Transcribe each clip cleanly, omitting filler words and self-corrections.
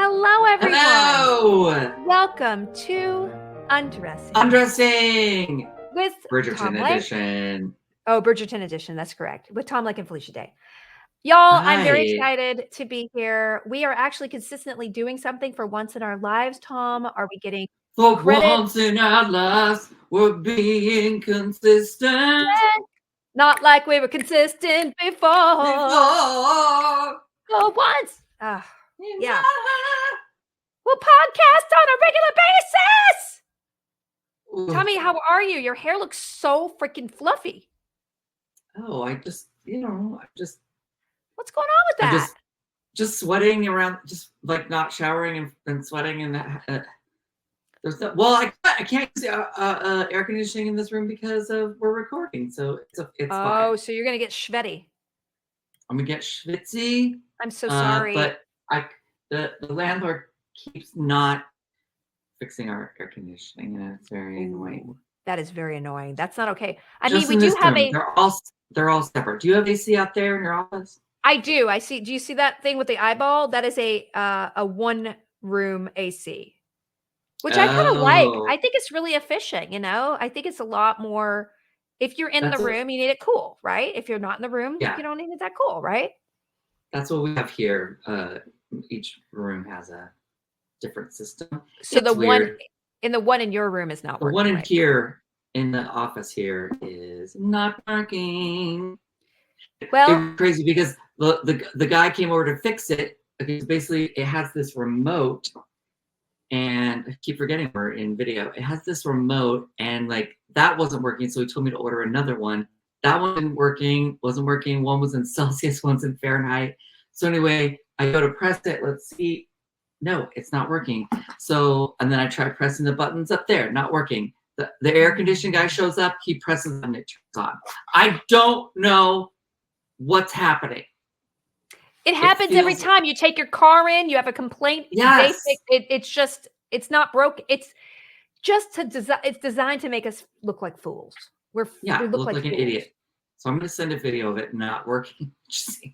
Hello, everyone. Hello. Welcome to Undressing. Undressing. With Bridgerton Tom Lake. edition. Oh, Bridgerton edition. That's correct. With Tom Lake and Felicia Day. Y'all, I'm very excited to be here. We are actually consistently doing something for once in our lives, Tom. Are we getting credit? Once in our lives, we're being consistent. Not like we were consistent before. For once. Yeah. We'll podcast on a regular basis. Ooh. Tommy, how are you? Your hair looks so freaking fluffy. Oh, I just. What's going on with that? Just sweating around, just like not showering and sweating, and there's no. Well, I can't use air conditioning in this room because we're recording, so it's fine. So you're gonna get schvetty. I'm gonna get schwitzy. I'm so sorry, but the landlord keeps not fixing our air conditioning, and it's very annoying. That is very annoying. That's not okay. I Just mean, we do have they're all separate. Do you have AC out there in your office? I do. I see. Do you see that thing with the eyeball? That is a one room AC, which I kind of like. I think it's really efficient. You know, I think it's a lot more. If you're in the room, you need it cool, right? If you're not in the room, you don't need it that cool, right? That's what we have here. Each room has a different system. So the one in your room is not working. The one in here in the office here is not working. Well, it's crazy because the guy came over to fix it. Because basically, it has this remote, and I keep forgetting we're in video. It has this remote, and like that wasn't working, so he told me to order another one. That one wasn't working. One was in Celsius, one's in Fahrenheit. So anyway, I go to press it. Let's see. No, it's not working. So, and then I try pressing the buttons up there, not working. The air conditioning guy shows up. He presses and it turns on. I don't know what's happening. It happens every time you take your car in, you have a complaint. Yes. It's not broke. It's just it's designed to make us look like fools. We look like an idiot. So I'm going to send a video of it not working. Just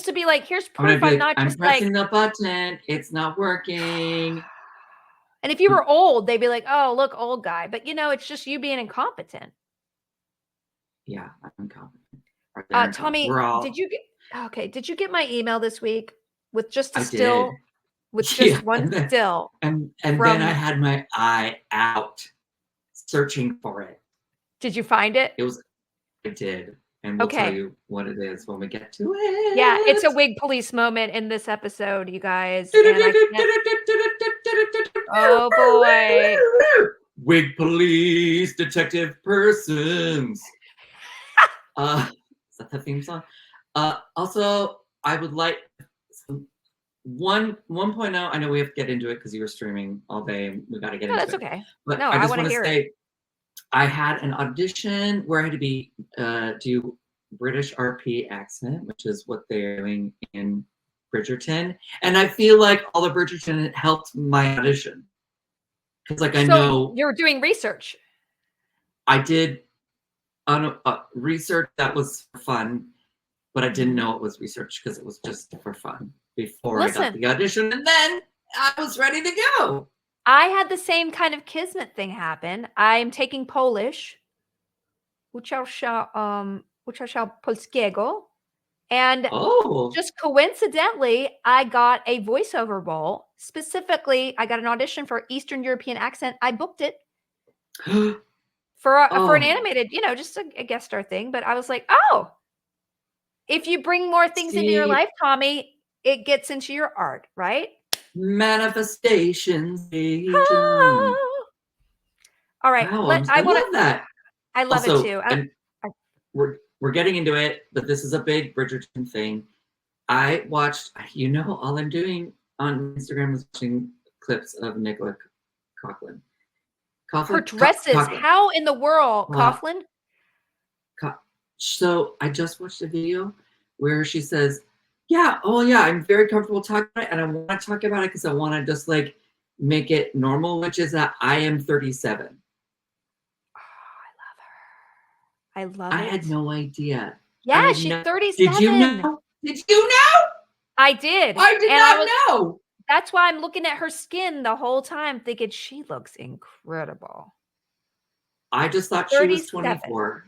to be like, here's proof. I'm pressing the button. It's not working. And if you were old, they'd be like, oh, look, old guy. But you know, it's just you being incompetent. Yeah, I'm incompetent. Tommy, did you get my email this week with just a still? With just one still. And then I had my eye out searching for it. Did you find it? I did. And we'll tell you what it is when we get to it. Yeah, it's a wig police moment in this episode, you guys. Oh boy. Wig police, detective persons. Is that the theme song? Also, I would like 1.0. I know we have to get into it because you were streaming all day and we got to get into it. That's okay. But I just want to say, I had an audition where I had to do British RP accent, which is what they're doing in Bridgerton. And I feel like all the Bridgerton helped my audition. Because I know... You're doing research. I did research that was fun, but I didn't know it was research because it was just for fun before I got the audition. And then I was ready to go. I had the same kind of kismet thing happen. I'm taking Polish, uczę polskiego, and just coincidentally, I got a voiceover role. Specifically, I got an audition for Eastern European accent. I booked it for an animated, just a guest star thing. But I was like, oh, if you bring more things into your life, Tommy, it gets into your art, right? Manifestations. All right. Wow, I love that. I love it too. We're getting into it, but this is a big Bridgerton thing. I watched, all I'm doing on Instagram is watching clips of Nicola Coughlan. Her dresses. How in the world, Coughlan? So I just watched a video where she says, I'm very comfortable talking about it, and I want to talk about it because I want to just like make it normal, which is that I am 37. Oh, I love her. I had no idea. Yeah, she's 37. Did you know? I did. I did not know. That's why I'm looking at her skin the whole time thinking she looks incredible. I just thought she was 37. 24.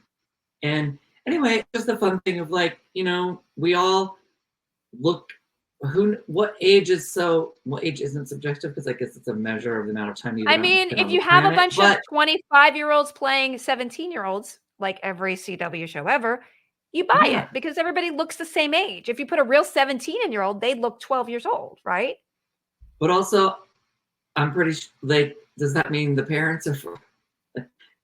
And anyway, just the fun thing of like, we all look what age isn't subjective, because I guess it's a measure of the amount of time you've I been mean, on if the you have a planet. bunch of But 25-year-olds playing 17-year-olds, like every CW show ever, you buy yeah, it because everybody looks the same age. If you put a real 17-year-old, they look 12 years old, right? but also I'm pretty like, does that mean the parents are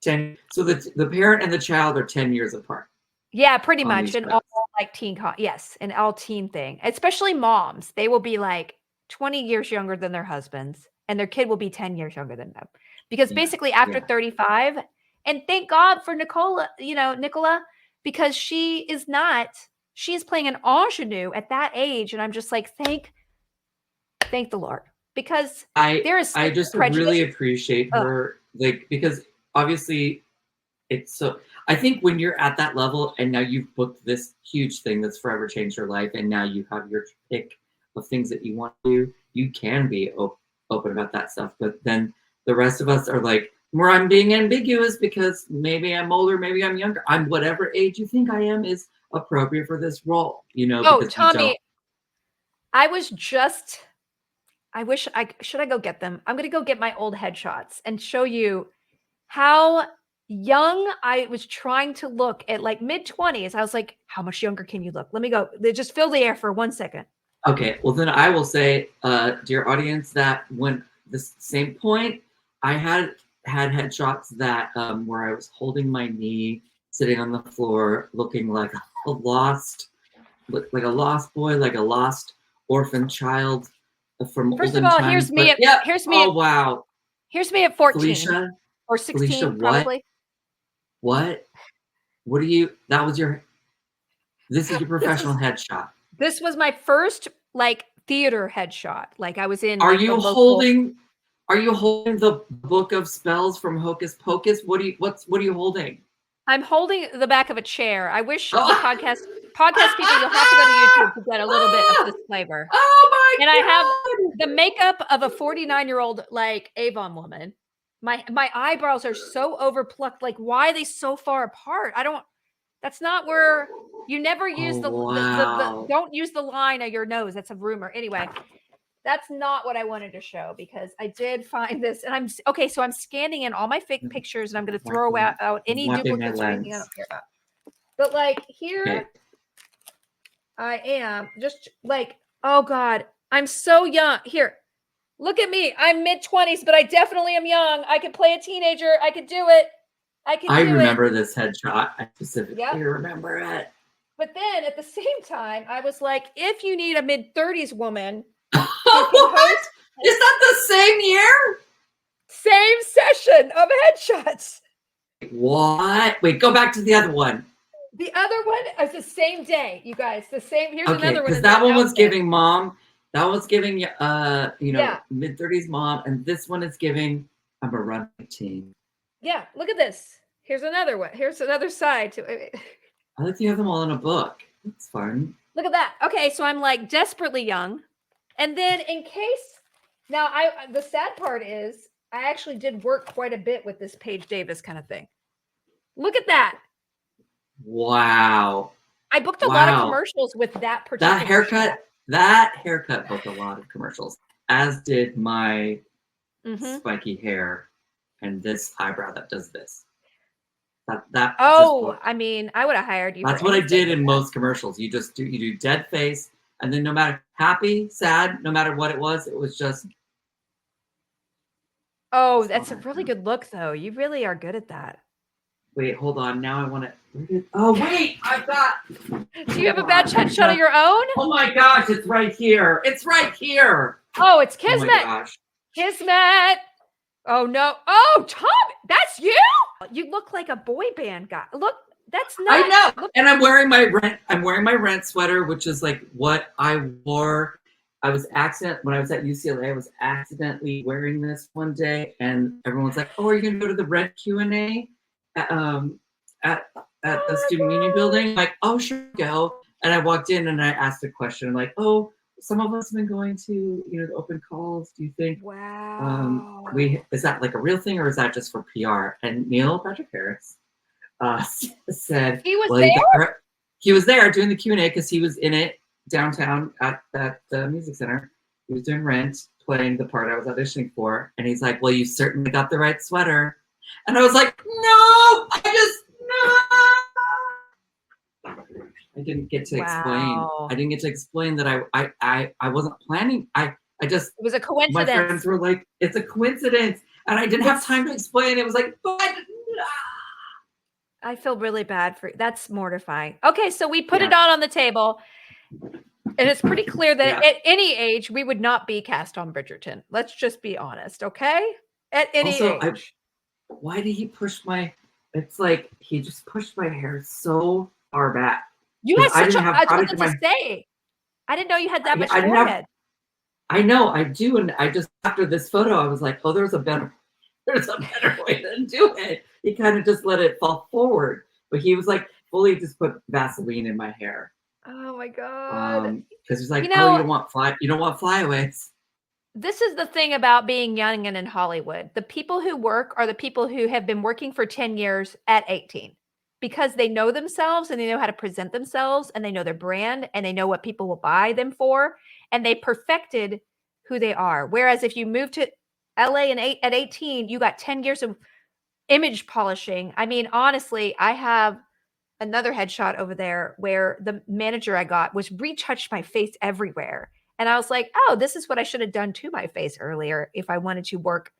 10? So the parent and the child are 10 years apart Yeah, pretty on much these in shows. all like yes, in all teen thing, especially moms. They will be like 20 years younger than their husbands, and their kid will be 10 years younger than them. Because Yeah, basically after yeah. 35, and thank God for Nicola, because she is playing an ingenue at that age, and I'm just like, thank the Lord. Because there is I such just really prejudice. appreciate Ugh. her, like, because obviously it's so, I think when you're at that level and now you've booked this huge thing that's forever changed your life, and now you have your pick of things that you want to do, you can be open about that stuff. But then the rest of us are like, where I'm being ambiguous because maybe I'm older, maybe I'm younger. I'm whatever age you think I am is appropriate for this role, Oh, because you don't. Tommy, should I go get them? I'm gonna go get my old headshots and show you how young I was trying to look at, like, mid-20s. I was like, "How much younger can you look?" Let me go. Just fill the air for 1 second. Okay, well then I will say, dear audience, that when this same point, I had headshots that where I was holding my knee, sitting on the floor, looking like a lost boy, like a lost orphan child from First of olden all, times. But yeah, oh wow, here's me at 14 Felicia, or Felicia, 16 what, probably. what, what are you? That was your. This is your This professional is headshot. this was my first, like, theater headshot. Like, I was in, Are like, the you local. holding? Are you holding the book of spells from Hocus Pocus? What are you holding? I'm holding the back of a chair. I wish the Oh, podcast people, you'll have to go to YouTube to get a little bit of this flavor. oh my And I have god! the makeup of a 49-year-old, like, Avon woman. My eyebrows are so overplucked. Like, why are they so far apart? That's not where you never use Oh the wow! don't use the line of your nose. That's a rumor. Anyway, that's not what I wanted to show because I did find this, and okay. So I'm scanning in all my fake pictures, and I'm going to throw out any Wiping my duplicates or anything I lens. don't care about. But, like, Okay. here I am, just like, oh God, I'm so young. Here, look at me. I'm mid-20s, but I definitely am young. I could play a teenager. I could do it. I could I do it. remember this headshot. I specifically Yep. remember it. But then at the same time, I was like, if you need a mid-30s woman who can What? host, Is that the same year? same session of headshots. What? Wait, go back to the other one. The other one is the same day, you guys. The same. Here's Okay, another one. because that one was giving mom. That was giving Yeah. mid-30s mom, and this one is giving I'm a running teen. Yeah, look at this. Here's another one. Here's another side to it. I like you have them all in a book. It's fun. Look at that. Okay, so I'm like desperately young. And then in case now the sad part is I actually did work quite a bit with this Paige Davis kind of thing. Look at that. Wow. I booked a lot of commercials with that particular That haircut booked a lot of commercials, as did my spiky hair and this eyebrow that does this. I mean, I would have hired you. That's what I did in most commercials. You do dead face, and then no matter happy, sad, no matter what it was just. Oh, that's a really good look, though. You really are good at that. Wait, hold on. Now I want to. Oh wait, I've got. Do you have a bad headshot of your own? Oh my gosh, it's right here. It's right here. Oh, it's Kismet. Oh my gosh. Kismet. Oh no. Oh, Tom, that's you? You look like a boy band guy. Look, that's not. I know. Look. And I'm wearing my rent sweater, which is like what I wore. When I was at UCLA, I was accidentally wearing this one day, and everyone's like, "Oh, are you gonna go to the Rent Q&A at the student union building?" I'm like, "Oh, sure, go." And I walked in and I asked a question. I'm like, "Oh, some of us have been going to, the open calls. Do you think Wow. is that like a real thing, or is that just for PR? And Neil Patrick Harris said, He was well, there? he was there doing the Q&A because he was in it downtown at that music center. He was doing Rent, playing the part I was auditioning for. And he's like, well, you certainly got the right sweater. And I was like, no, I didn't get to explain. Wow. I didn't get to explain that I wasn't planning. I just, It was a coincidence. my friends were like, it's a coincidence. And I didn't have time to explain. It was like, but I feel really bad for you. That's mortifying. Okay, so we put it on the table. And it's pretty clear that at any age, we would not be cast on Bridgerton. Let's just be honest, okay? At any age. Why did he push it's like he just pushed my hair so far back. You had such I was about to say. I didn't know you had that much forehead. I know, I do. And I just, after this photo, I was like, oh, there's a better way to do it. He kind of just let it fall forward. But he was like, fully just put Vaseline in my hair. Oh my God. Because he's like, you don't want flyaways. This is the thing about being young and in Hollywood. The people who work are the people who have been working for 10 years at 18 because they know themselves and they know how to present themselves and they know their brand and they know what people will buy them for and they perfected who they are. Whereas if you move to LA at 18, you got 10 years of image polishing. I mean, honestly, I have another headshot over there where the manager I got was retouched my face everywhere. And I was like, oh, this is what I should have done to my face earlier if I wanted to work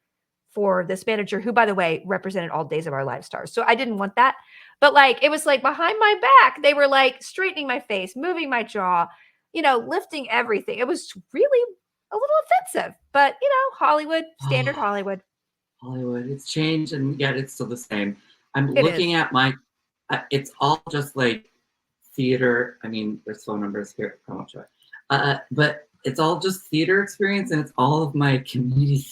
for this manager who, by the way, represented all Days of Our Lives stars. So I didn't want that. But like, it was like behind my back, they were like straightening my face, moving my jaw, lifting everything. It was really a little offensive, but Hollywood, standard Hollywood. Hollywood, it's changed and yet it's still the same. I'm looking at it's all just like theater. I mean, there's phone numbers here. I won't show it. But it's all just theater experience and it's all of my community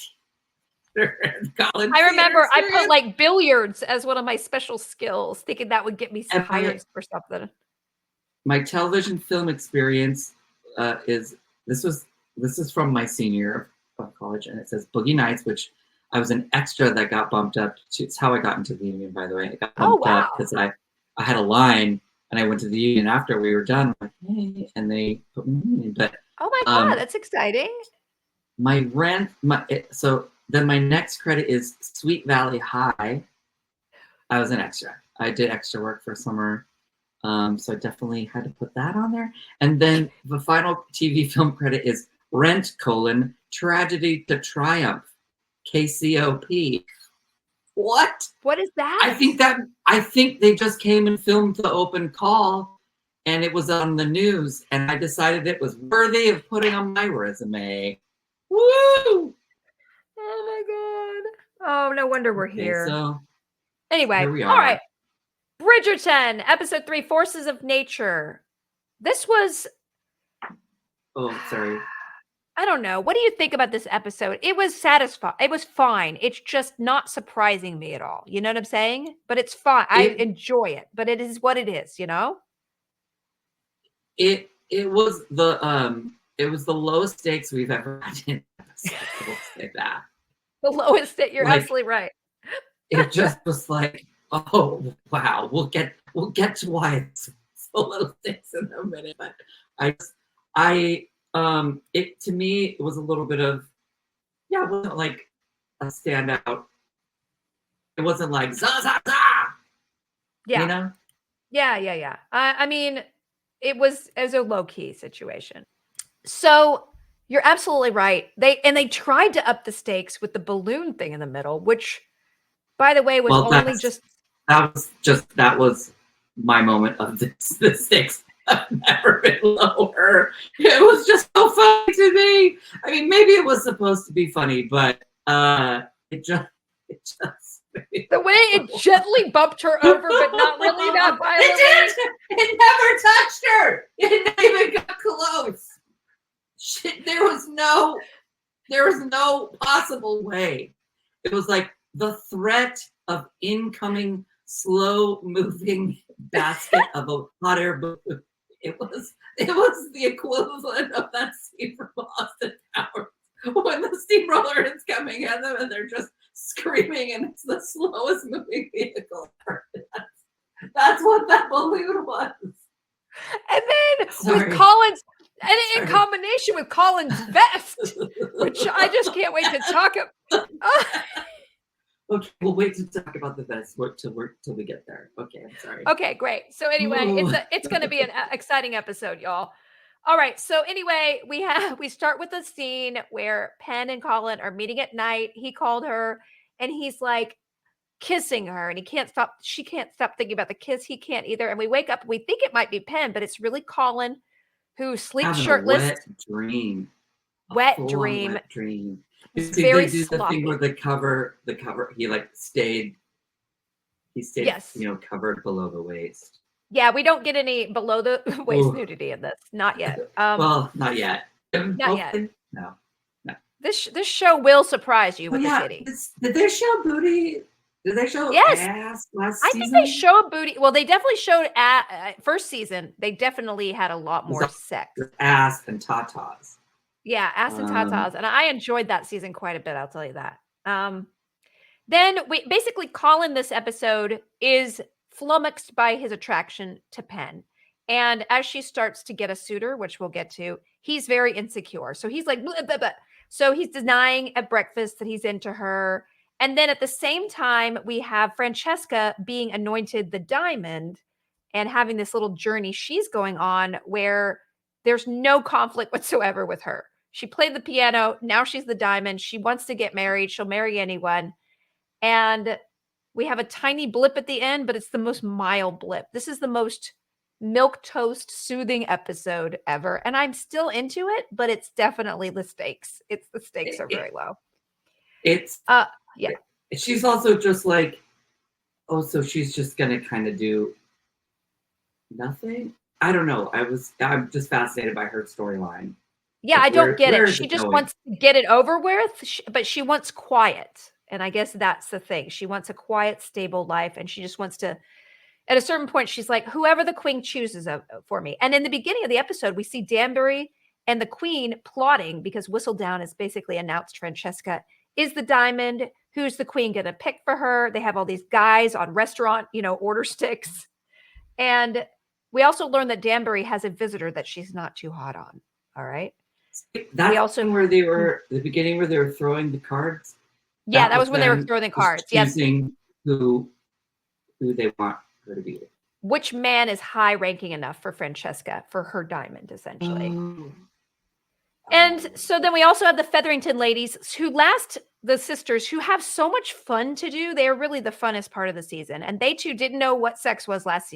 theater and college. I remember I put like billiards as one of my special skills, thinking that would get me hired for something. My television film experience is from my senior year of college, and it says Boogie Nights, which I was an extra that got bumped up to. It's how I got into the union, by the way. I got bumped up because I had a line and I went to the union after we were done. I'm like, hey, and they put me in. But oh my God, that's exciting. So then my next credit is Sweet Valley High. I was an extra. I did extra work for a summer. So I definitely had to put that on there. And then the final TV film credit is Rent: Tragedy to Triumph. KCOP. What? What is that? I think they just came and filmed the open call and it was on the news and I decided it was worthy of putting on my resume. Woo! Oh my God. Oh, no wonder we're here. So anyway, here we are. All right. Bridgerton, episode 3, Forces of Nature. This was... Oh, sorry. I don't know. What do you think about this episode? It was satisfying. It was fine. It's just not surprising me at all. You know what I'm saying? But it's fine. I enjoy it. But it is what it is, It was the lowest stakes we've ever had in an episode. I will say that. The lowest stake. You're absolutely right. It just was like, oh wow. We'll get to why it's so low stakes in a minute. But to me, it was a little bit of, it wasn't like a standout. It wasn't like, za, za, za. Yeah. Yeah. I mean, it was a low-key situation. So you're absolutely right. They tried to up the stakes with the balloon thing in the middle, which, by the way, was that was my moment of the stakes. I've never been lower. It was just so funny to me. I mean, maybe it was supposed to be funny, but it just the way it gently bumped her over, but not really that violently. It never touched her. It never even got close. Shit, there was no possible way. It was like the threat of incoming slow moving basket of a hot air balloon It was the equivalent of that scene from Austin Powers when the steamroller is coming at them and they're just screaming and it's the slowest moving vehicle ever. That's what that balloon was. And then with Colin's, and in combination with Colin's vest, which I just can't wait to talk about. Okay, we'll wait to talk about the vest till we get there. Okay, I'm sorry. Okay, great. So anyway, it's going to be an exciting episode, y'all. All right. So anyway, we start with a scene where Penn and Colin are meeting at night. He called her and he's like kissing her and she can't stop thinking about the kiss. He can't either. And we wake up, we think it might be Penn, but it's really Colin who sleeps shirtless. A wet dream. Wet dream. It's very sloppy. The thing where the cover, he stayed, yes, covered below the waist. Yeah, we don't get any below the waist nudity in this. Not yet. Well, not yet. Not yet. No. This show will surprise you with the titty. Did they show booty? Did they show ass last season? I think they showed booty. Well, they definitely showed first season. They definitely had a lot more sex. Ass and tatas. Yeah, ass and tatas. And I enjoyed that season quite a bit, I'll tell you that. Then Colin this episode is flummoxed by his attraction to Penn. And as she starts to get a suitor, which we'll get to, he's very insecure. So he's like, blah, blah, blah. So he's denying at breakfast that he's into her. And then at the same time, we have Francesca being anointed the diamond and having this little journey she's going on where there's no conflict whatsoever with her. She played the piano. Now she's the diamond. She wants to get married. She'll marry anyone. And we have a tiny blip at the end, but it's the most mild blip. This is the most milquetoast soothing episode ever. And I'm still into it, but it's definitely the stakes. The stakes are very low. It's yeah. She's also just like, so she's just gonna kind of do nothing. I don't know. I'm just fascinated by her storyline. Yeah, I don't get it. She just wants to get it over with, but she wants quiet. And I guess that's the thing. She wants a quiet, stable life. And she just wants to, at a certain point, she's like, whoever the queen chooses for me. And in the beginning of the episode, we see Danbury and the queen plotting because Whistledown has basically announced Francesca is the diamond. Who's the queen going to pick for her? They have all these guys on restaurant, order sticks. And we also learned that Danbury has a visitor that she's not too hot on. All right. That's also where they were, the beginning where they were throwing the cards. Yeah, that was when they were throwing the cards. Choosing who they want her to be with. Which man is high ranking enough for Francesca for her diamond, essentially. Oh. And so then we also have the Featherington ladies the sisters who have so much fun to do. They are really the funnest part of the season. And they too didn't know what sex was last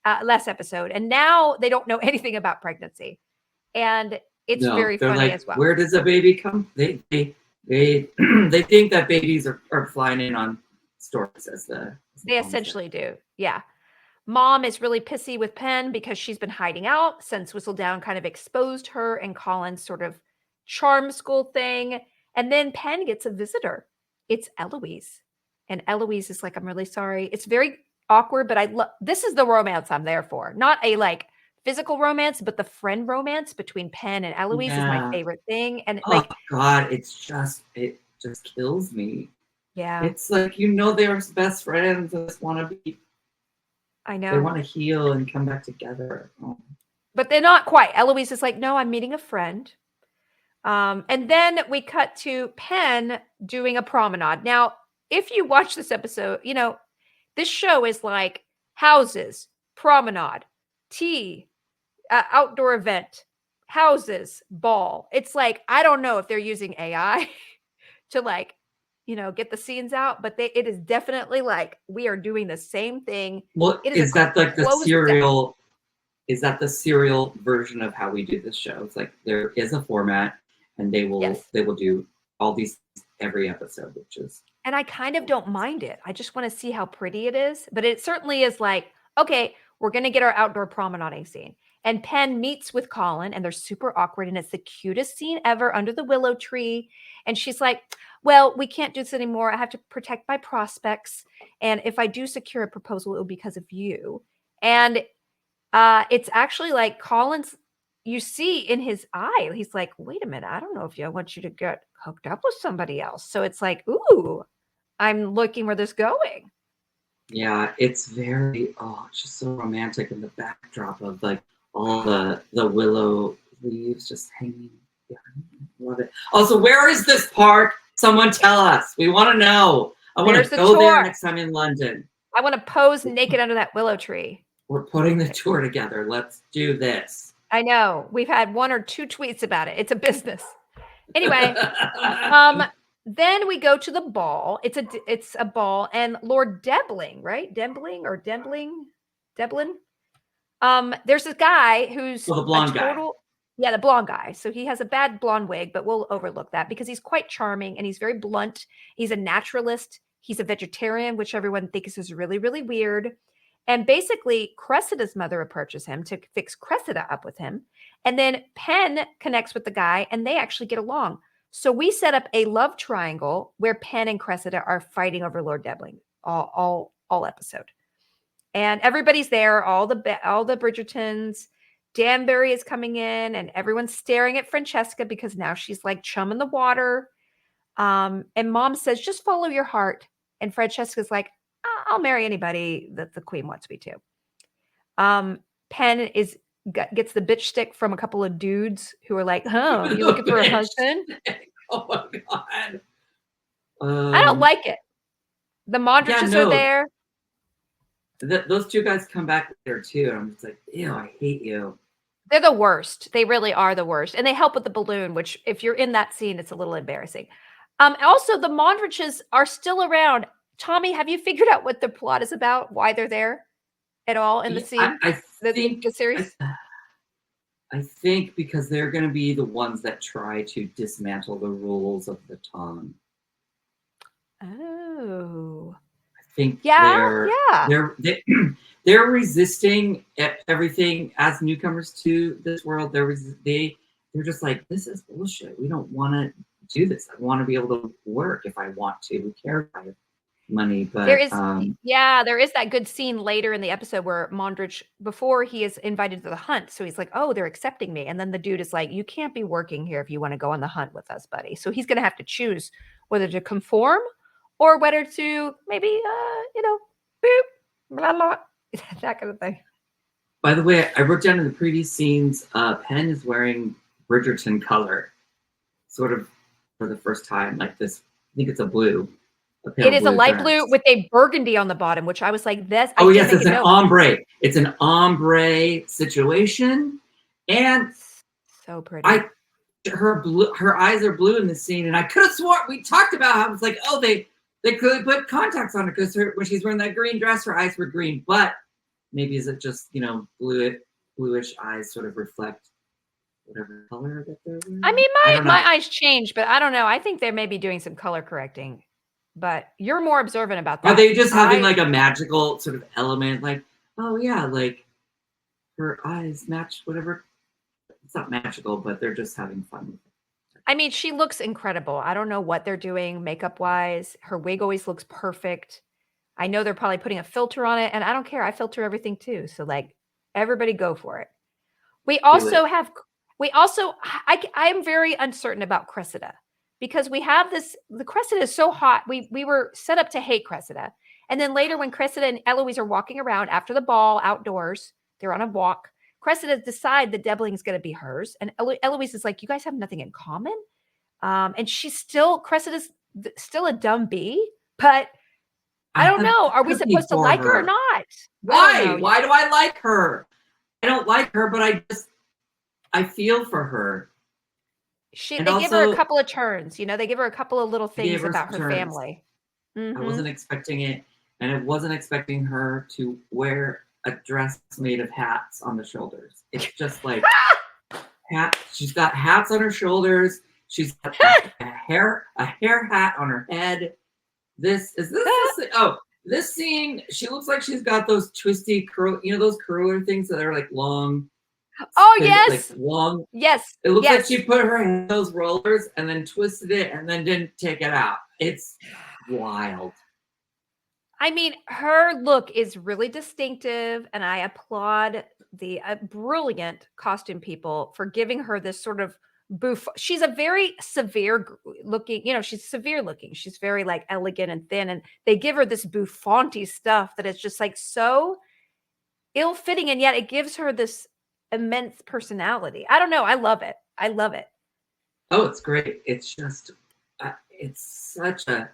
episode. And now they don't know anything about pregnancy. And it's very funny as well. Where does a baby come? They think that babies are flying in on storks they essentially do. Yeah. Mom is really pissy with Penn because she's been hiding out since Whistledown kind of exposed her and Colin's sort of charm school thing. And then Penn gets a visitor. It's Eloise. And Eloise is like, I'm really sorry. It's very awkward, but this is the romance I'm there for. Not a physical romance, but the friend romance between Penn and Eloise is my favorite thing. And God, it just kills me. Yeah. It's like, they're best friends. They just want to be. I know. They want to heal and come back together. Oh. But they're not quite. Eloise is like, no, I'm meeting a friend. And then we cut to Penn doing a promenade. Now, if you watch this episode, this show is like houses, promenade, tea, outdoor event, houses, ball. It's like, I don't know if they're using AI to get the scenes out, but it is definitely like we are doing the same thing. Well, is that like the serial? Is that the serial version of how we do this show? It's like there is a format, and they will do all these every episode, which is. And I kind of don't mind it. I just want to see how pretty it is, but it certainly is like, okay, we're gonna get our outdoor promenading scene. And Penn meets with Colin and they're super awkward. And it's the cutest scene ever under the willow tree. And she's like, well, we can't do this anymore. I have to protect my prospects. And if I do secure a proposal, it will be because of you. And It's actually like Colin's, you see in his eye, he's like, wait a minute, I don't know if I want you to get hooked up with somebody else. So it's like, ooh, I'm looking where this is going. Yeah, it's very, it's just so romantic in the backdrop of like all the willow leaves just hanging. Yeah, I love it. Also, where is this park? Someone tell us. We want to know. I want to go there next time in London. I want to pose naked under that willow tree. We're putting the tour together. Let's do this. I know. We've had 1 or 2 tweets about it. It's a business. Anyway, then we go to the ball. It's a ball, and Lord Debling, right? Dembling or Dembling? Deblin? There's this guy who's the blonde guy. Yeah, the blonde guy. So he has a bad blonde wig, but we'll overlook that because he's quite charming and he's very blunt. He's a naturalist. He's a vegetarian, which everyone thinks is really, really weird. And basically, Cressida's mother approaches him to fix Cressida up with him. And then Penn connects with the guy and they actually get along. So we set up a love triangle where Penn and Cressida are fighting over Lord Debling all episode. And everybody's there, all the Bridgertons. Danbury is coming in and everyone's staring at Francesca because now she's like chum in the water. And Mom says, just follow your heart. And Francesca's like, I'll marry anybody that the queen wants me to. Penn gets the bitch stick from a couple of dudes who are like, oh, you looking for a husband? Oh my God. I don't like it. The Mondriches are there. Those 2 guys come back there too. And I'm just like, ew, I hate you. They're the worst. They really are the worst. And they help with the balloon, which if you're in that scene, it's a little embarrassing. Also, the Mondriches are still around. Tommy, have you figured out what the plot is about? Why they're there at all in the scene? I think the series? I think because they're going to be the ones that try to dismantle the rules of the Tom. Oh. I think they're resisting everything as newcomers to this world. They're just like, this is bullshit. We don't want to do this. I want to be able to work if I want to. We care about money, but there is that good scene later in the episode where Mondrich, before he is invited to the hunt, so he's like, oh, they're accepting me, and then the dude is like, you can't be working here if you want to go on the hunt with us, buddy. So he's going to have to choose whether to conform or whether to maybe boop, blah blah, that kind of thing. By the way, I wrote down in the previous scenes, Penn is wearing Bridgerton color, sort of for the first time, like this. I think it's a blue. It is a light blue with a burgundy on the bottom, which I was like, this. Oh, yes, it's an ombre. It's an ombre situation. And so pretty. Her eyes are blue in the scene. And I could have sworn, we talked about how it's like, oh, they could put contacts on her because when she's wearing that green dress, her eyes were green. But maybe is it just, bluish eyes sort of reflect whatever color that they're wearing? I mean, my eyes change, but I don't know. I think they may be doing some color correcting. But you're more observant about that. Are they just having like a magical sort of element? Like, oh yeah, like her eyes match whatever. It's not magical, but they're just having fun with it. I mean, she looks incredible. I don't know what they're doing makeup wise. Her wig always looks perfect. I know they're probably putting a filter on it, and I don't care. I filter everything too. So like, everybody go for it. I am very uncertain about Cressida. Because we have the Cressida is so hot. We were set up to hate Cressida. And then later when Cressida and Eloise are walking around after the ball outdoors, they're on a walk. Cressida decide that Debling is going to be hers. And Eloise is like, you guys have nothing in common. And Cressida's still a dumb bee, but I don't know. Are we supposed to like her or not? Why? Why do I like her? I don't like her, but I feel for her. They give her a couple of turns, they give her a couple of little things about her family. Mm-hmm. I wasn't expecting it. And I wasn't expecting her to wear a dress made of hats on the shoulders. It's just like she's got hats on her shoulders. She's got a hair hat on her head. This scene, she looks like she's got those twisty curl, those curler things that are like long. Oh, yes. Like long. Yes. It looks like she put her in those rollers and then twisted it and then didn't take it out. It's wild. I mean, her look is really distinctive, and I applaud the brilliant costume people for giving her this sort of she's a very severe looking, she's severe looking. She's very like elegant and thin, and they give her this bouffanty stuff that is just like so ill-fitting, and yet it gives her this immense personality. I don't know. I love it. I love it. Oh, it's great. It's just, it's such a,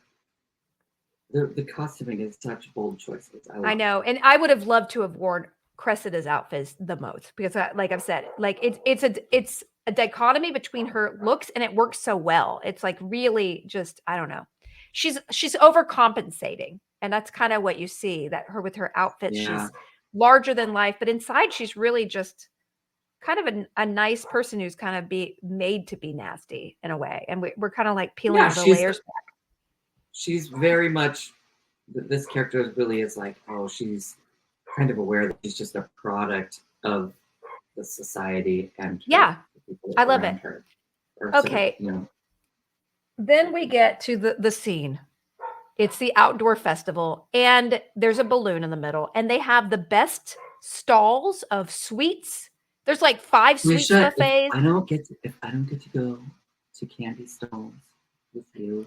the costuming is such bold choices. I know, and I would have loved to have worn Cressida's outfits the most because, like I've said, like it's a dichotomy between her looks, and it works so well. It's like really just I don't know. She's overcompensating, and that's kind of what you see that her with her outfit. Yeah. She's larger than life, but inside she's really just kind of a nice person who's kind of made to be nasty in a way, and we're kind of like peeling the layers back. She's very much. This character really is like, oh, she's kind of aware that she's just a product of the society and yeah, I love it. her. Okay, sort of, then we get to the scene. It's the outdoor festival, and there's a balloon in the middle, and they have the best stalls of sweets. There's like 5 sweets buffets. If I don't get to go to candy stalls with you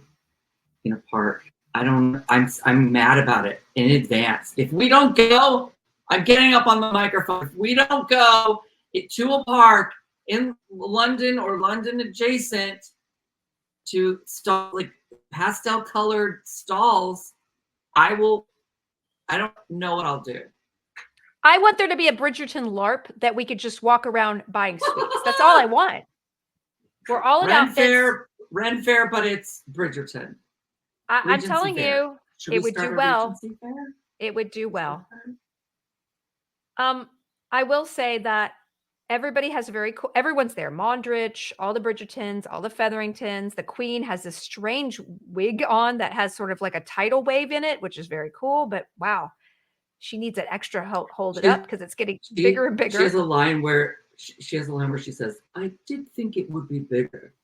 in a park, I'm mad about it in advance. If we don't go, I'm getting up on the microphone. If we don't go to a park in London or London adjacent to like pastel colored stalls, I don't know what I'll do. I want there to be a Bridgerton LARP that we could just walk around buying sweets. That's all I want. We're all in outfits. Ren Fair, but it's Bridgerton. I'm telling you, it would do well. It would do well. I will say that everybody has a very cool, everyone's there. Mondrich, all the Bridgertons, all the Featheringtons. The Queen has this strange wig on that has sort of like a tidal wave in it, which is very cool. But wow, she needs an extra help hold it up because it's getting bigger and bigger. She has a line where she says, "I did think it would be bigger,"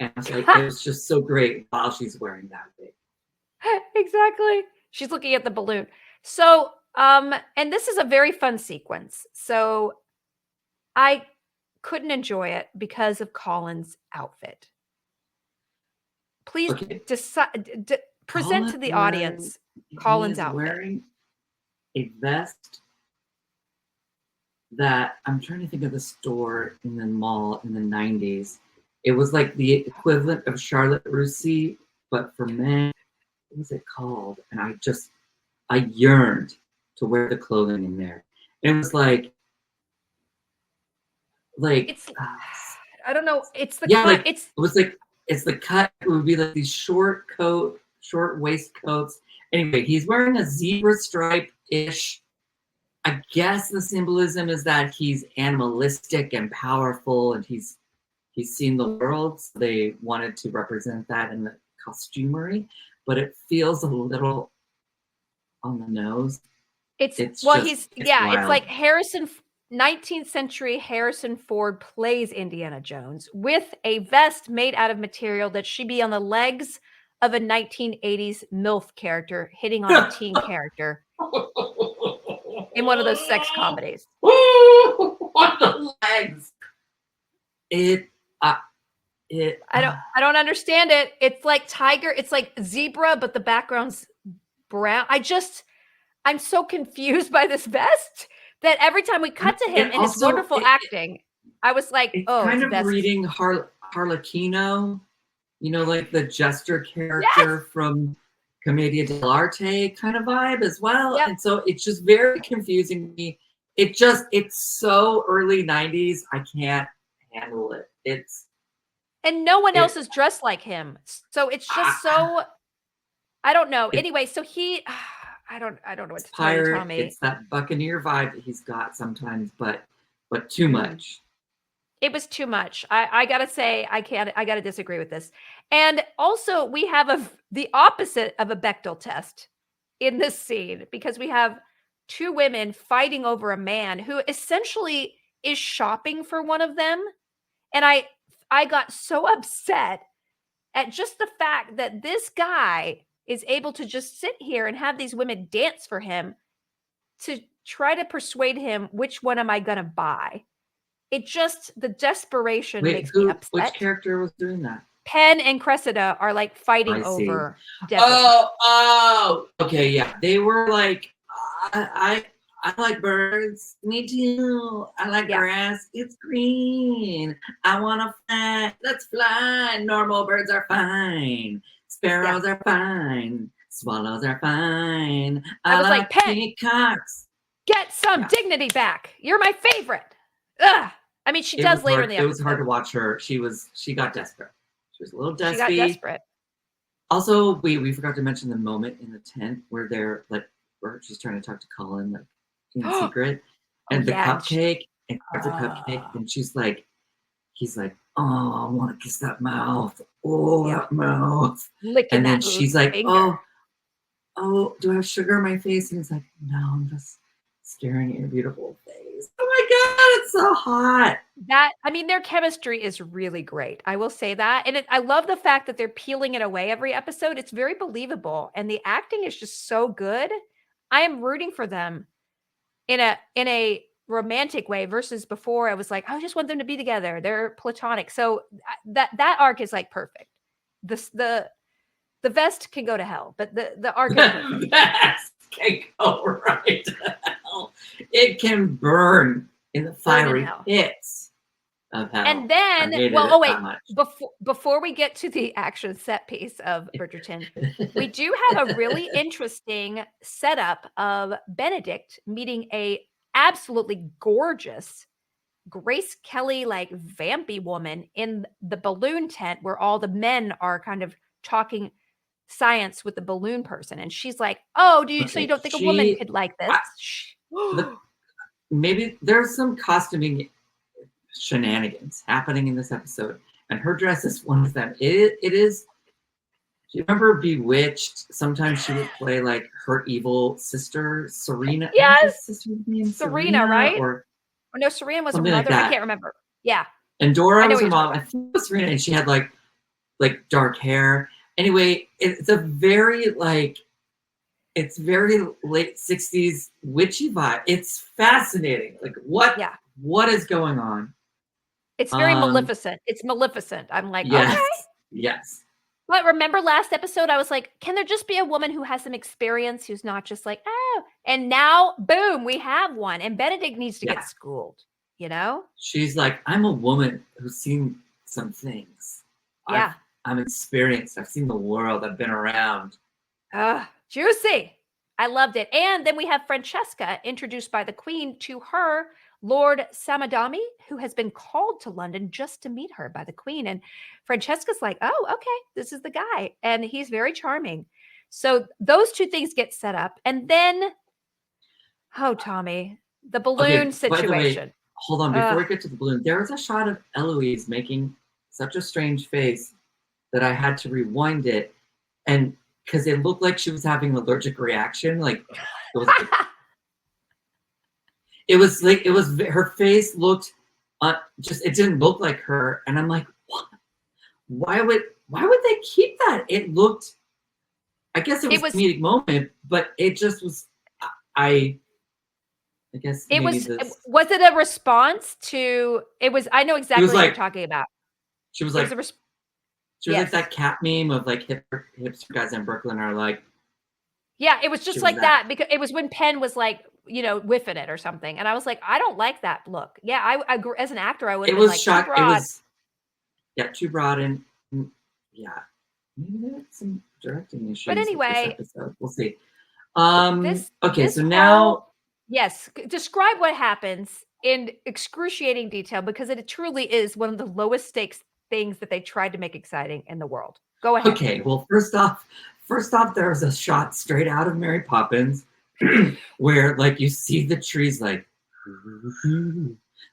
and I was like, it was just so great while she's wearing that wig. Exactly. She's looking at the balloon. So, and this is a very fun sequence. So I couldn't enjoy it because of Colin's outfit. Please present to the audience Colin's outfit. Wearing a vest that I'm trying to think of the store in the mall in the 90s. It was like the equivalent of Charlotte Russe, but for men. What was it called? And I yearned to wear the clothing in there. It was like it's I don't know. It's the cut. It's the cut. It would be like these short waistcoats. Anyway, he's wearing a zebra stripe-ish. I guess the symbolism is that he's animalistic and powerful, and he's seen the world. So they wanted to represent that in the costumery, but it feels a little on the nose. It's like 19th century Harrison Ford plays Indiana Jones with a vest made out of material that should be on the legs of a 1980s MILF character hitting on a teen character in one of those sex comedies. On the legs. I don't understand it. It's like tiger. It's like zebra, but the background's brown. I'm so confused by this vest that every time we cut to him and his wonderful acting, I was like, oh, kind of reading Harlequino, like the jester character from Commedia dell'arte kind of vibe as well. Yep. And so it's just very confusing to me. It's so early 90s. I can't handle it. And no one else is dressed like him. So it's just so, I don't know. Anyway, so he, I don't know what to tell you, Tommy. It's that Buccaneer vibe that he's got sometimes, but too much. It was too much. I gotta say, I gotta disagree with this. And also we have the opposite of a Bechdel test in this scene because we have 2 women fighting over a man who essentially is shopping for one of them. And I got so upset at just the fact that this guy is able to just sit here and have these women dance for him to try to persuade him, which one am I gonna buy? It just the desperation Wait, makes me which upset. character was doing that? Penn and Cressida are like fighting I see. over Devin. Oh, okay, yeah. They were like, I like birds. Me too. I like grass. It's green. I want to fly. Let's fly. Normal birds are fine. Sparrows are fine. Swallows are fine. I was like, Penn, peacocks. Get some dignity back. You're my favorite. Ugh. I mean, she does later in the episode. It was hard to watch her. She got desperate. She was a little desperate. She got desperate. Also, we forgot to mention the moment in the tent where they're like, where she's trying to talk to Colin like in secret, and the cupcake and grabs a cupcake, and she's like, he's like, oh, I want to kiss that mouth. Oh, that mouth. Licking and then that she's like, finger. oh, do I have sugar in my face? And he's like, no, I'm just staring at your beautiful face. Oh my God, it's so hot. Their chemistry is really great. I will say that. And I love the fact that they're peeling it away every episode. It's very believable. And the acting is just so good. I am rooting for them in a romantic way versus before I was like, I just want them to be together. They're platonic. So that arc is like perfect. The vest can go to hell, but the arc is perfect. The vest can go right to hell. It can burn in the fiery pits of hell. And then, before we get to the action set piece of Bridgerton, we do have a really interesting setup of Benedict meeting a absolutely gorgeous Grace Kelly, like vampy woman in the balloon tent where all the men are kind of talking science with the balloon person. And she's like, oh, so you don't think a woman could like this? Maybe there's some costuming shenanigans happening in this episode, and her dress is one of them. It is. Do you remember Bewitched? Sometimes she would play like her evil sister, Serena. Yes, sister's name? Serena, right? Or no, Serena was her mother. Like I can't remember. Yeah, and Dora was her mom. I think it was Serena, and she had like dark hair. Anyway, it's very late 60s witchy vibe. It's fascinating. Like what is going on? It's very Maleficent. It's Maleficent. I'm like, yes, okay. Yes. But remember last episode, I was like, can there just be a woman who has some experience who's not just like, oh, and now, boom, we have one. And Benedict needs to get schooled, you know? She's like, I'm a woman who's seen some things. Yeah. I'm experienced. I've seen the world. I've been around. Juicy. I loved it. And then we have Francesca introduced by the Queen to her Lord Samadami, who has been called to London just to meet her by the Queen. And Francesca's like, oh, okay, this is the guy. And he's very charming. So those two things get set up. And then, Tommy, the balloon situation. By the way, hold on. Before we get to the balloon, there was a shot of Eloise making such a strange face that I had to rewind it. And because it looked like she was having an allergic reaction. Like, it was her face looked it didn't look like her. And I'm like, what? Why would they keep that? It looked, I guess it was a comedic moment, but it just was, I guess it was it a response to, I know exactly what you're talking about. She was like, she was like that cat meme of like hipster guys in Brooklyn are like. Yeah, it was just like that because it was when Penn was like, whiffing it or something. And I was like, I don't like that look. Yeah, I as an actor, I would have been like, too broad. It was, too broad. And maybe they had some directing issues. But anyway, this episode. We'll see. So now. Yes, describe what happens in excruciating detail because it truly is one of the lowest stakes things that they tried to make exciting in the world. Go ahead. Okay, well, first off, there's a shot straight out of Mary Poppins where like you see the trees like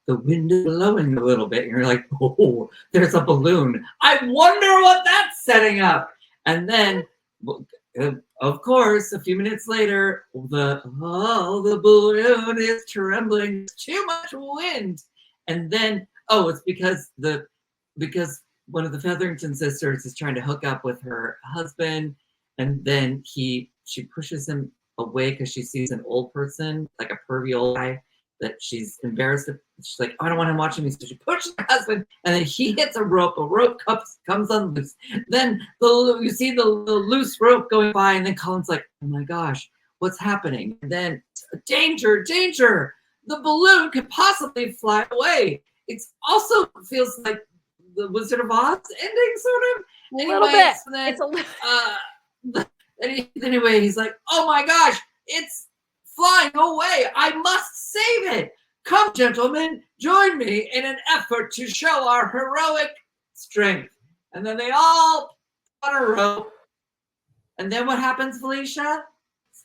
the wind is blowing a little bit and you're like, oh, there's a balloon. I wonder what that's setting up. And then of course, a few minutes later, the balloon is trembling. There's too much wind. And then it's because one of the Featherington sisters is trying to hook up with her husband, And then she pushes him away because she sees an old person, like a pervy old guy, that she's embarrassed of. She's like, oh, I don't want him watching me. So she pushes her husband, and then he hits a rope. A rope comes unloose. Then you see the loose rope going by, and then Colin's like, oh my gosh, what's happening? And then danger, danger! The balloon could possibly fly away. It also feels like the Wizard of Oz ending, sort of. A little bit. So then, anyway, he's like, oh my gosh, it's flying away. I must save it. Come, gentlemen, join me in an effort to show our heroic strength. And then they all on a rope. And then what happens, Felicia?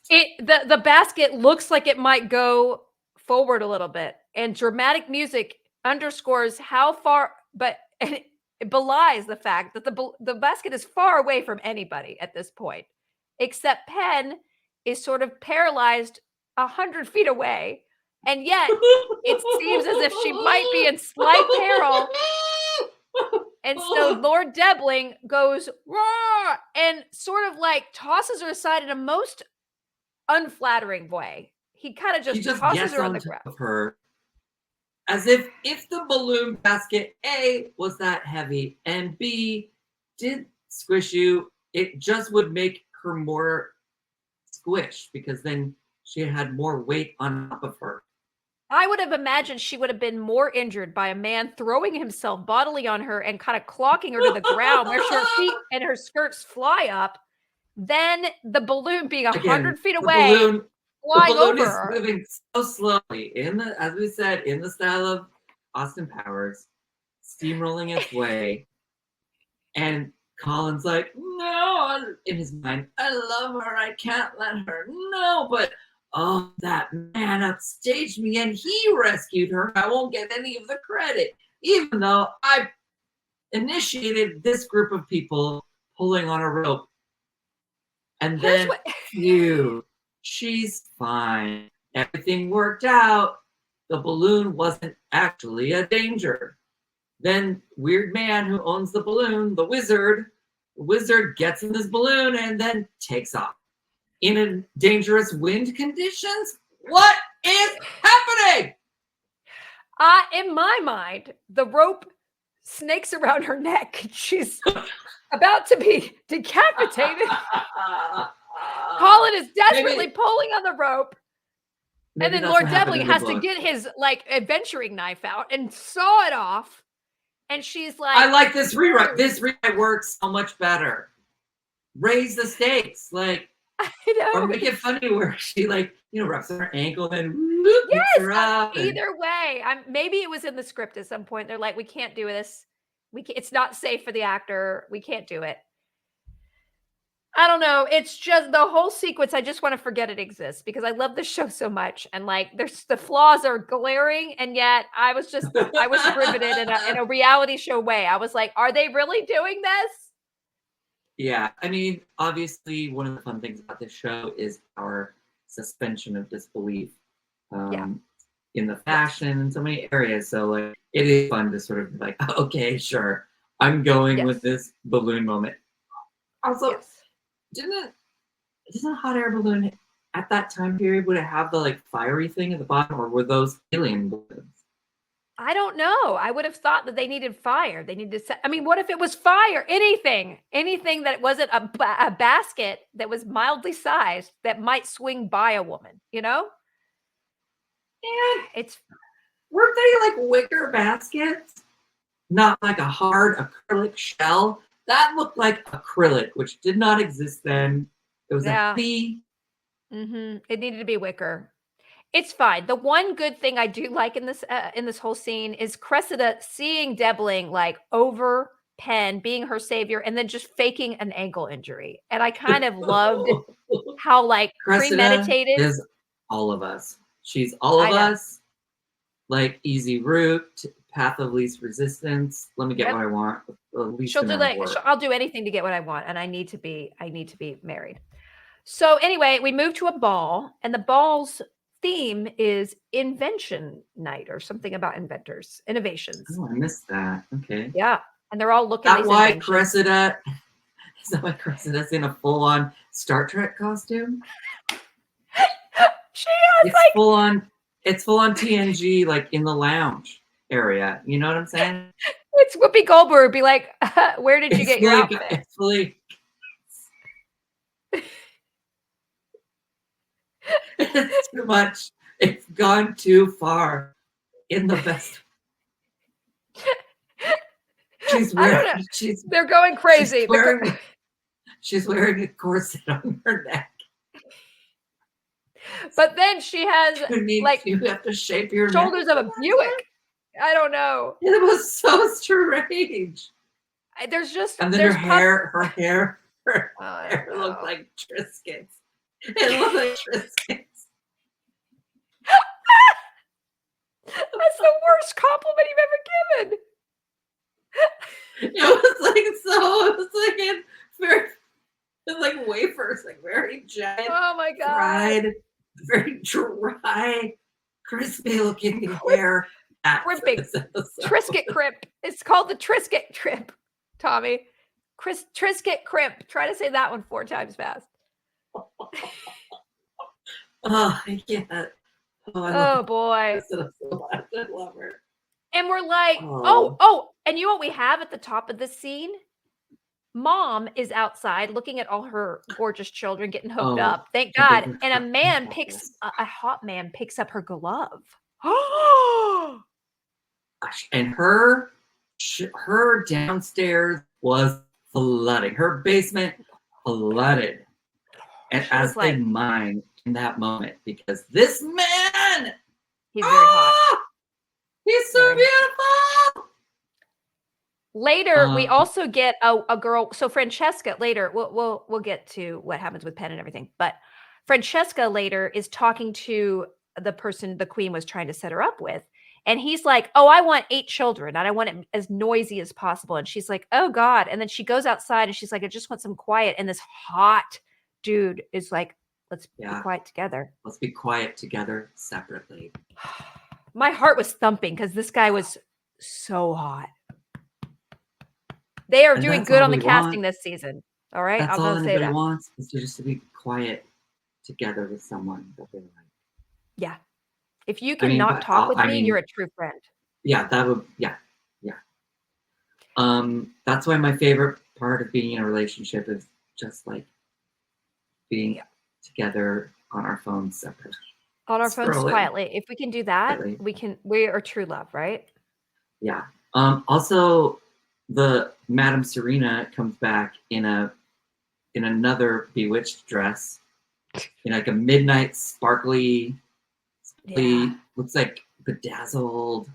The basket looks like it might go forward a little bit, and dramatic music underscores how far, but it belies the fact that the basket is far away from anybody at this point, except Penn is sort of paralyzed 100 feet away, and yet it seems as if she might be in slight peril. And so Lord Debling goes, "Roar!" and sort of like tosses her aside in a most unflattering way. He kind of just tosses her on the ground. Of her, as if the balloon basket, A, was that heavy, and B, did squish you, it just would make her more squished, because then she had more weight on top of her. I would have imagined she would have been more injured by a man throwing himself bodily on her and kind of clocking her to the ground where her feet and her skirts fly up, than the balloon being 100 feet away, flying over her. The balloon is moving so slowly, as we said, in the style of Austin Powers, steamrolling its way. And Colin's like, no, in his mind, I love her, I can't let her know, but oh, that man upstaged me and he rescued her. I won't get any of the credit, even though I initiated this group of people pulling on a rope. And then, she's fine. Everything worked out. The balloon wasn't actually a danger. Then weird man who owns the balloon, the wizard gets in this balloon and then takes off. In a dangerous wind conditions? What is happening? In my mind, the rope snakes around her neck. She's about to be decapitated. Colin is desperately pulling on the rope. And then Lord Debling has to get his adventuring knife out and saw it off. And she's like, I like this rewrite. This rewrite works so much better. Raise the stakes. I know. Or make it funny where she wraps her ankle and yes, her up. Either way. Maybe it was in the script at some point. They're like, we can't do this. It's not safe for the actor. We can't do it. I don't know. It's just the whole sequence. I just want to forget it exists because I love this show so much. And the flaws are glaring. And yet I was riveted in a reality show way. I was like, are they really doing this? Yeah. I mean, obviously one of the fun things about this show is our suspension of disbelief in the fashion and so many areas. So it is fun to sort of be like, okay, sure. I'm going with this balloon moment. Also, didn't hot air balloon at that time period, would it have the fiery thing at the bottom, or were those helium balloons? I don't know. I would have thought that they needed fire. They needed what if it was fire? Anything that wasn't a basket that was mildly sized that might swing by a woman, And weren't they wicker baskets? Not like a hard acrylic shell. That looked like acrylic, which did not exist then. It was a fee. It needed to be wicker. It's fine. The one good thing I do like in this whole scene is Cressida seeing Debling over Penn, being her savior, and then just faking an ankle injury. And I kind of loved how premeditated. Is all of us. She's all of us. Easy route, path of least resistance. Let me get what I want. She'll do I'll do anything to get what I want, and I need to be married. So anyway, we move to a ball, and the ball's theme is invention night or something about innovations. Oh, I missed that. Okay. Yeah, and they're all looking. That's why Cressida Zoe Cressida's in a full-on Star Trek costume. She has It's full-on TNG, like in the lounge area. You know what I'm saying? It's Whoopi Goldberg. Be like, where did you get your outfit? It's fully. It's too much. It's gone too far. In the best. They're going crazy. She's wearing a corset on her neck. But then she has you have to shape your shoulders of a Buick. I don't know. It was so strange. There's just and then her hair looked like Triscuits. It looked like Triscuits. That's the worst compliment you've ever given. It was like wafers, like very giant. Oh my god! Very dry, crispy looking hair. Crimping. Triscuit crimp. It's called the Triscuit crimp, Tommy. Triscuit crimp. Try to say that one 4 times fast. Oh, I can't. Oh boy. I love her. And we're like, oh, and you know what we have at the top of this scene? Mom is outside looking at all her gorgeous children getting hooked up. Thank God. And a hot man picks up her glove. And her downstairs was flooding. Her basement flooded. And as they mine in that moment, because this man, he's very hot. He's so beautiful. Later, we also get a girl. So Francesca later, we'll get to what happens with Penn and everything. But Francesca later is talking to the person the queen was trying to set her up with. And he's like, oh, I want 8 children and I want it as noisy as possible. And she's like, oh God. And then she goes outside and she's like, I just want some quiet. And this hot dude is like, let's be quiet together. Let's be quiet together separately. My heart was thumping because this guy was so hot. They are doing good on the casting this season. All right. That's all anybody wants is just to be quiet together with someone that they like. Yeah. If you can not talk with me, you're a true friend. Yeah, that would, yeah. That's why my favorite part of being in a relationship is just like being together on our phones separately. On our phones quietly. If we can do that, we are true love, right? Yeah. Also, the Madame Serena comes back in another bewitched dress, in like a midnight sparkly, looks like bedazzled.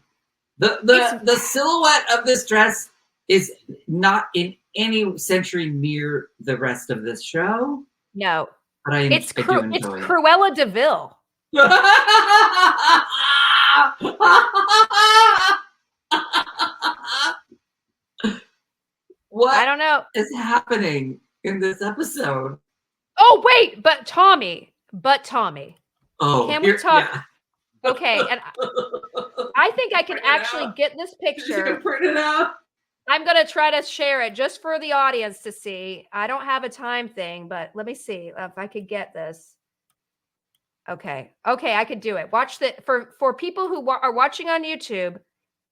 The silhouette of this dress is not in any century near the rest of this show. No, but it's Cruella de Vil. What I don't know is happening in this episode? Oh wait, but Tommy. Oh, can we talk? Yeah. Okay, and I think I can actually get this picture. You can print it out. I'm gonna try to share it just for the audience to see. I don't have a time thing, but let me see if I could get this. Okay, I could do it. Watch the for people who are watching on YouTube.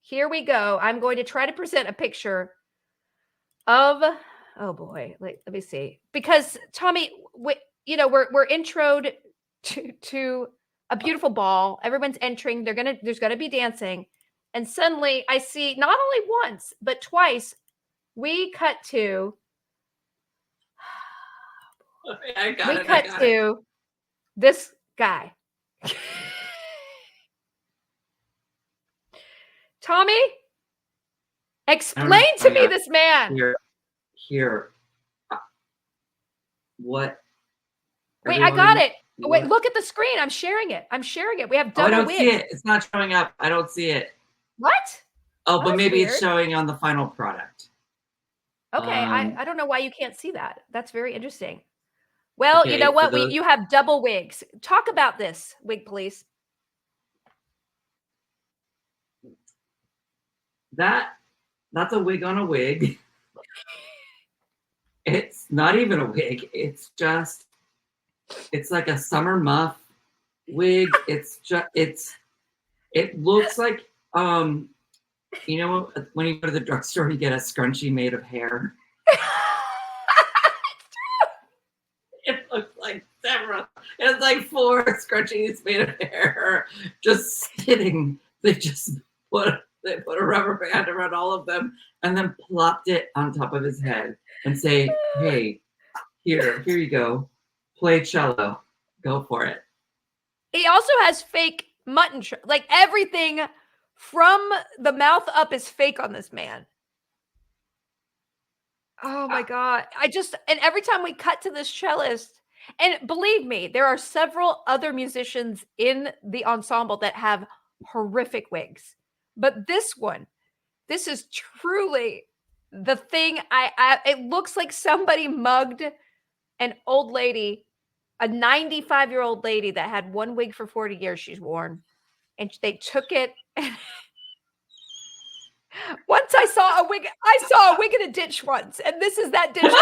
Here we go. I'm going to try to present a picture of. Oh boy, let me see. Because Tommy, we're introed to a beautiful ball. Everyone's entering. There's gonna be dancing, and suddenly I see not only once but twice. We cut to. To this guy. Tommy, explain to me this man. Here. What? Wait, I got it. Wait, look at the screen. I'm sharing it. We have double I don't wigs. see it. It's not showing up. I don't see it. What? Oh, but maybe it's showing on the final product. Okay, I don't know why you can't see that. That's very interesting. Well, you know what? You have double wigs. Talk about this wig, please. That's a wig on a wig. It's not even a wig. It's like a summer muff wig. It looks like, you know, when you go to the drugstore and you get a scrunchie made of hair. It looks like several. It's like 4 scrunchies made of hair just sitting. They put a rubber band around all of them and then plopped it on top of his head and say, "Hey, here you go. Play cello. Go for it." He also has fake mutton, like everything from the mouth up is fake on this man. Oh my God. And every time we cut to this cellist, and believe me, there are several other musicians in the ensemble that have horrific wigs. But this is truly the thing. It looks like somebody mugged an old lady, a 95-year-old lady that had one wig for 40 years she's worn. And they took it. Once I saw a wig in a ditch once, and this is that ditch wig.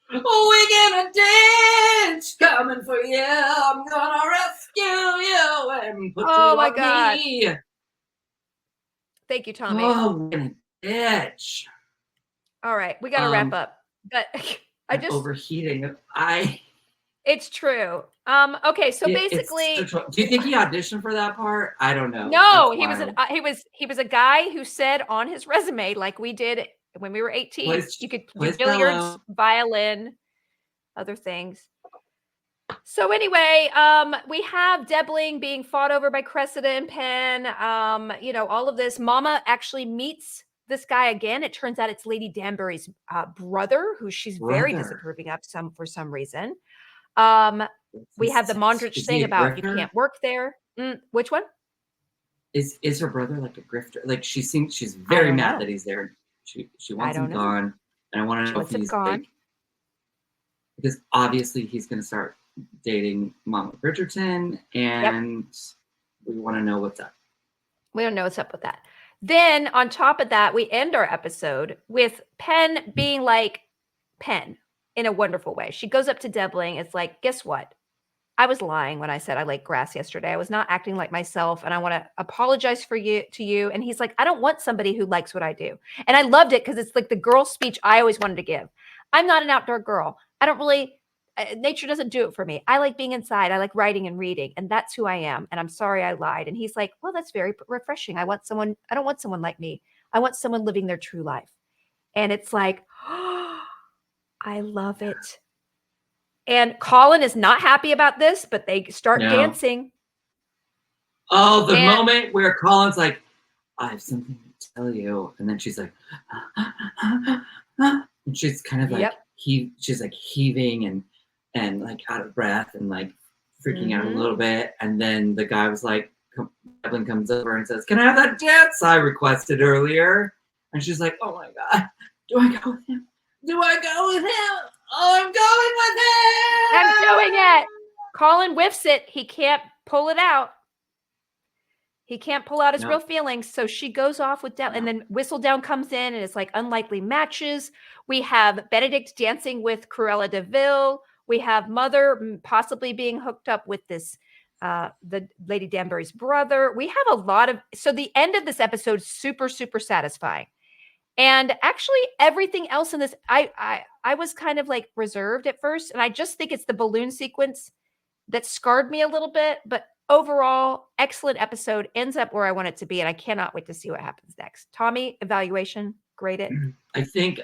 A wig in a ditch coming for you. I'm gonna rescue you and put you on me. Thank you, Tommy. Oh, in a ditch. All right, we got to wrap up. But overheating. It's true. Okay, so basically, do you think he auditioned for that part? I don't know. No, he was a guy who said on his resume, like we did when we were 18, you could do billiards, violin, other things. So anyway, we have Debling being fought over by Cressida and Penn. You know, all of this. Mama actually meets this guy again. It turns out it's Lady Danbury's brother, who she's very disapproving of for some reason. We have the Mondrich saying about you can't work there. Which one? Is her brother like a grifter? Like she's very mad that he's there. She wants him gone, and I want to know if he's gone. Because obviously he's going to start dating Mama Bridgerton, and we want to know what's up. We don't know what's up with that. Then on top of that, we end our episode with Penn being like Penn in a wonderful way. She goes up to Debling. It's like, guess what? I was lying when I said I like grass yesterday. I was not acting like myself, and I want to apologize to you. And he's like, I don't want somebody who likes what I do. And I loved it because it's like the girl speech I always wanted to give. I'm not an outdoor girl. I don't really, nature doesn't do it for me. I like being inside. I like writing and reading, and that's who I am. And I'm sorry I lied. And he's like, well, that's very refreshing. I don't want someone like me. I want someone living their true life. And it's like, oh, I love it. And Colin is not happy about this, but they start dancing. Oh, the moment where Colin's like, I have something to tell you. And then she's like, and she's kind of like, she's like heaving and like out of breath and like freaking out a little bit. And then the guy was like, Evelyn comes over and says, can I have that dance I requested earlier? And she's like, oh my God, do I go with him? Do I go with him? Oh, I'm going with him. I'm doing it. Colin whiffs it. He can't pull it out. He can't pull out his real feelings. So she goes off with Down, and then Whistledown comes in, and it's like unlikely matches. We have Benedict dancing with Cruella de Vil. We have Mother possibly being hooked up with this, the Lady Danbury's brother. We have a lot of, so the end of this episode, super, super satisfying. And actually everything else in this, I was kind of like reserved at first. And I just think it's the balloon sequence that scarred me a little bit, but overall, excellent episode, ends up where I want it to be. And I cannot wait to see what happens next. Tommy, evaluation, grade it. I think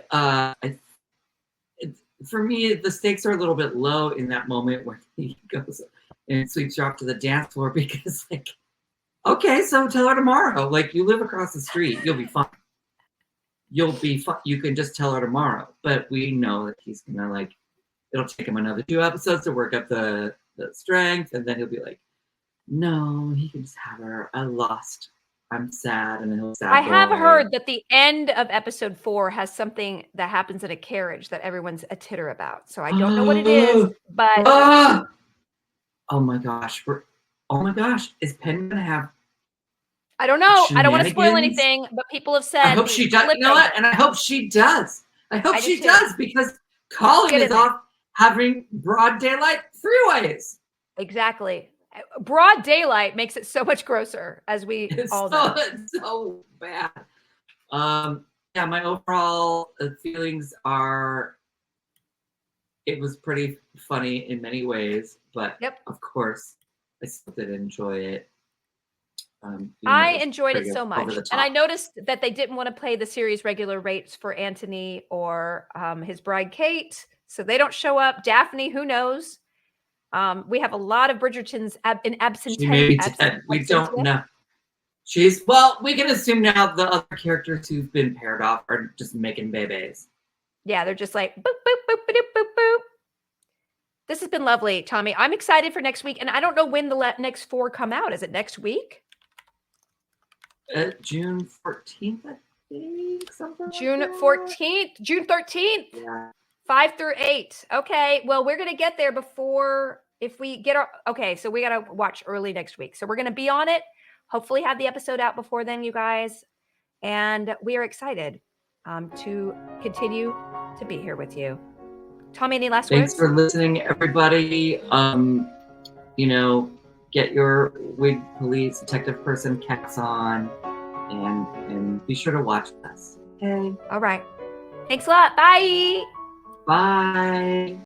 for me, the stakes are a little bit low in that moment where he goes and sweeps you off to the dance floor because like, okay, so tell her tomorrow. Like you live across the street, you'll be fine. You'll be fine. You can just tell her tomorrow. But we know that he's gonna like, it'll take him another 2 episodes to work up the strength, and then he'll be like, no, he can just have her. I lost. I'm sad, and then he'll sad. I have heard that the end of episode 4 has something that happens in a carriage that everyone's a titter about. So I don't know what it is, but oh my gosh, is Penn gonna have? I don't know. I don't want to spoil shenanigans. anything, but people have I said hope he's she does. You know flipping. what? And I hope she does. I hope I do she too. does because Colin Get is in there. off having broad daylight freeways. Exactly. Broad daylight makes it so much grosser, as we all know. It's so bad. Yeah, my overall feelings are, it was pretty funny in many ways, but Yep. of course, I still did enjoy it. I enjoyed it so over much, the and I top. noticed that they didn't wanna play the series regular rates for Anthony or, his bride, Kate, so they don't show up. Daphne, who knows? We have a lot of Bridgertons in She may be dead. We don't absentia. know. Well, we can assume now the other characters who've been paired off are just making babies. Yeah, they're just like, "Boop, boop, boop, ba-doop, boop, boop." This has been lovely, Tommy. I'm excited for next week, and I don't know when the next 4 come out. Is it next week? June 14th, I think, something like June that. 14th? June 13th? Yeah. 5 through 8. Okay, well, we're gonna get there before if we get our okay, so we gotta watch early next week. So we're gonna be on it. Hopefully have the episode out before then, you guys. And we are excited to continue to be here with you. Tommy, any last Thanks words? for listening, everybody. You know, get your wig police detective person caps on and be sure to watch us. Okay. All right. Thanks a lot. Bye. Bye.